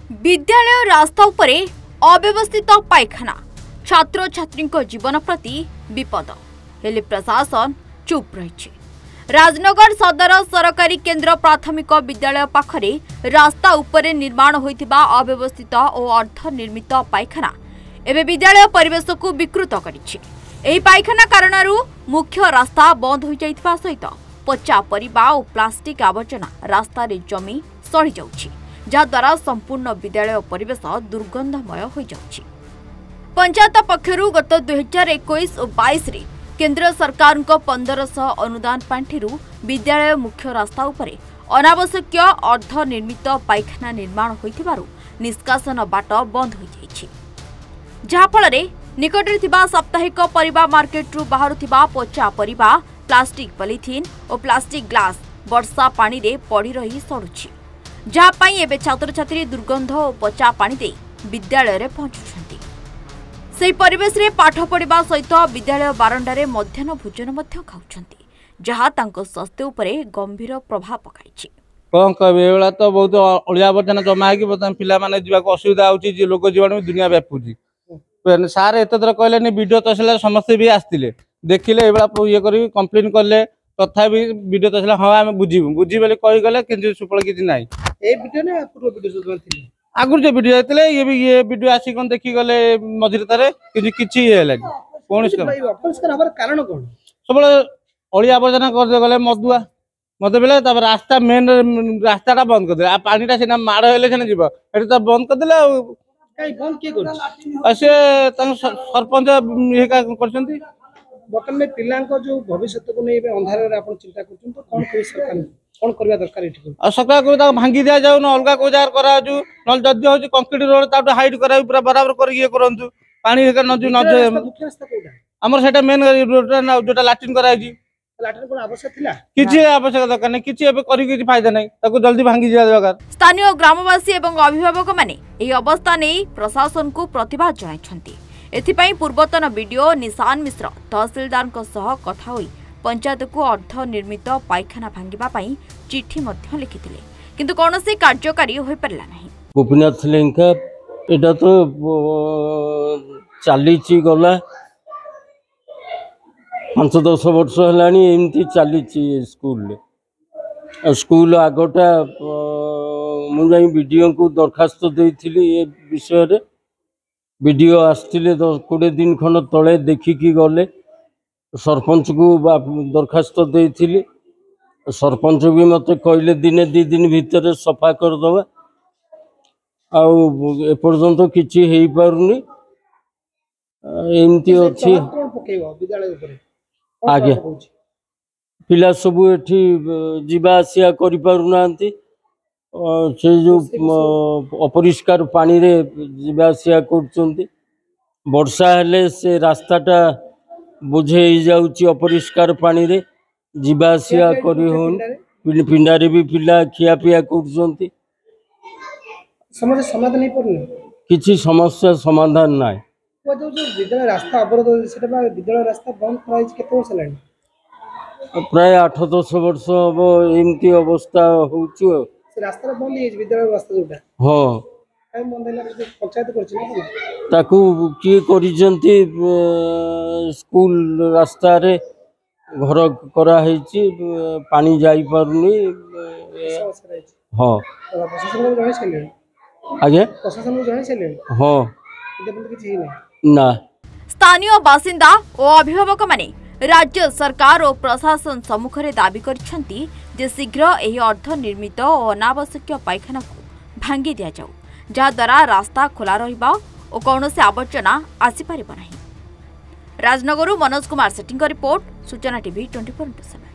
विद्यालय रास्ता उपरे अव्यवस्थित पायखाना छात्र छात्री जीवन प्रति विपद हेले प्रशासन चुप रही। राजनगर सदर सरकारी केंद्र प्राथमिक विद्यालय पाखरे रास्ता उपरे निर्माण होइतिबा अव्यवस्थित और अर्धनिर्मित पायखाना एवं विद्यालय परिवेश को विकृत करिछि। एही पायखाना कारणरू मुख्य रास्ता बंद हो जाइतिबा सहित पचा परिबा और प्लास्टिक आवर्जना रास्ता रे जमी सड़ी जाउछि, जहाद्वारा संपूर्ण विद्यालय परिवेश दुर्गंधमय हो जाउछि। पंचायत पक्षरु गत 2021 और 22 रे केंद्र सरकार 1500 अनुदान पांठिरु विद्यालय मुख्य रास्ता उपरे अनावश्यक अर्धनिर्मित पायखाना निर्माण होइथिबारु निष्कासन बाट बंद हो जाइछि, जहा फल निकटरे थिबा साप्ताहिक परिबा मार्केट रु बाहरुथिबा पचा परिबा प्लास्टिक पॉलिथिन और प्लास्टिक ग्लास वर्षा पानी रे पड़ी रही सड़ुछि, जहा पई एबे छात्र छात्री दुर्गंध और पचा पानी दे विद्यालय रे पहुंचुछंती। सेही परिवेश रे पाठ पढ़िबा सहित विद्यालय बारंडारे मध्याह्न भोजन मध्य खाउछंती, जहा तांको स्वास्थ्य उपरे गंभीर प्रभाव पकाइछि। कौन कहबे एला तो बहुत अलिया वर्तन जमा है कि बर्तमान पिला माने जीवा को असुविधा होची, जे लोक जीवन दुनिया व्यापुची। सार एते थर कहले नि वीडियो तहसील समस्त भी आस्तिले देखिले एबा ये करी कंप्लेन करले, तथापि वीडियो तहसील हां आमे बुझिबु बुझी बेले कहि गले किंतु सुफल किछि नै। ए वीडियो ने पूर्व वीडियो सुदन थिले आगुर जे वीडियो आइतले ये वीडियो आसी कोन देखि गले मझिर तारे किछि ये लागि कोन अपरिष्कार हबर कारण कोन सबले अलिया आवर्जना कर दे गले मधुआ मते बेले तब रास्ता मेन रास्ताटा बंद कर दे आ पानीटा सेना माड़ हेले सेना जीव एटा तो बंद कर देले काई बंद के कर असे तन सरपंच ये का करछंती बर्तमान में पिलांको जो भविष्य को नै अंधार रे आपण चिंता करछन तो कोन कोइ सरकार कोन करबा दरकार एठी आ सरकार को ता भांगी दिया जाउ न अलगा को जार करा जो न जद्य हो कंक्रीट रोड ता हाइट करा पूरा बराबर कर ये करंतु पानी हेका न जो मुख्य रास्ता कोडा हमर सेटा मेन रोड ना जोटा लैट्रिन करा जी लैट्रिन कोन आवश्यक थिला किछि आवश्यक दरकार नै किछि एबे करी किछि फायदा नै ताको जल्दी भांगी दिया दरकार। स्थानीय ग्रामवासी एवं अभिभावक माने एही अवस्था नै प्रशासन को प्रतिवाद जणाइछंती। एथिपाई पूर्वतन वीडियो निशान मिश्र तहसीलदार सह कथा होई पंचायत को अर्धनिर्मित पायखाना भांगिबा पई चिठी मध्य लिखिथिले, किंतु कोनोसी कार्यकारी होई परला नाही। गोपीनाथ लेंका एटा तो चालीची गला 5-10 वर्ष हलानी एमती चालीची स्कूल स्कूल आगटा मु जाई वीडियो को दरखास्त देइथिली ए विषय रे वीडियो आसतिले 10-20 दिन खन तले देखिकी गले सरपंच को दरखास्त देइथिली सरपंच भी मते कहले दिने 2 दिन भीतर सफा कर दवा आउ ए पर्यंत किछि हेई पारुनी एमती अछि विद्यालय ऊपर आगे पिला सब एठी जीवा आसिया करि पारुनांती से जो अपरिष्कार पानी रे जीवा आसिया करचंती वर्षा हेले से रास्ताटा बुझे जाउची अपरिष्कार पानी रे जीवा आसिया करि होन पिंडारे भी पिला खिया पिया करचंती समस्या समाधान नहीं परने किछि समस्या समाधान नाय। वो जो विद्यालय रास्ता अवरोध सेटा विद्यालय रास्ता बंद कराइछ केते वर्ष लानी प्राय 8-10 वर्ष अब एमती अवस्था होउची से रास्ता बंद है विद्यालय रास्ता जोटा हां काई बंद हैला पंचायत करछि ना ताकू की करिजंती स्कूल रास्ता रे घर करा हेची पानी जाई पारुनी हां प्रशासन को जणे छले आगे प्रशासन को जणे छले हां एते बंद किछि नै ना। स्थानीय बासिंदा और अभिभावक माने राज्य सरकार और प्रशासन सम्मुख रे दाबी करछंती जे शीघ्र एही अर्धनिर्मित और अनावश्यक पायखाना को भांगी दिया जाऊ, जहा द्वारा रास्ता खोला रहिबा और कौनसी आवर्जना आसी पारिबो नाही। राजनगरु मनोज कुमार सेटिंग रिपोर्ट सूचना टीवी 24/7।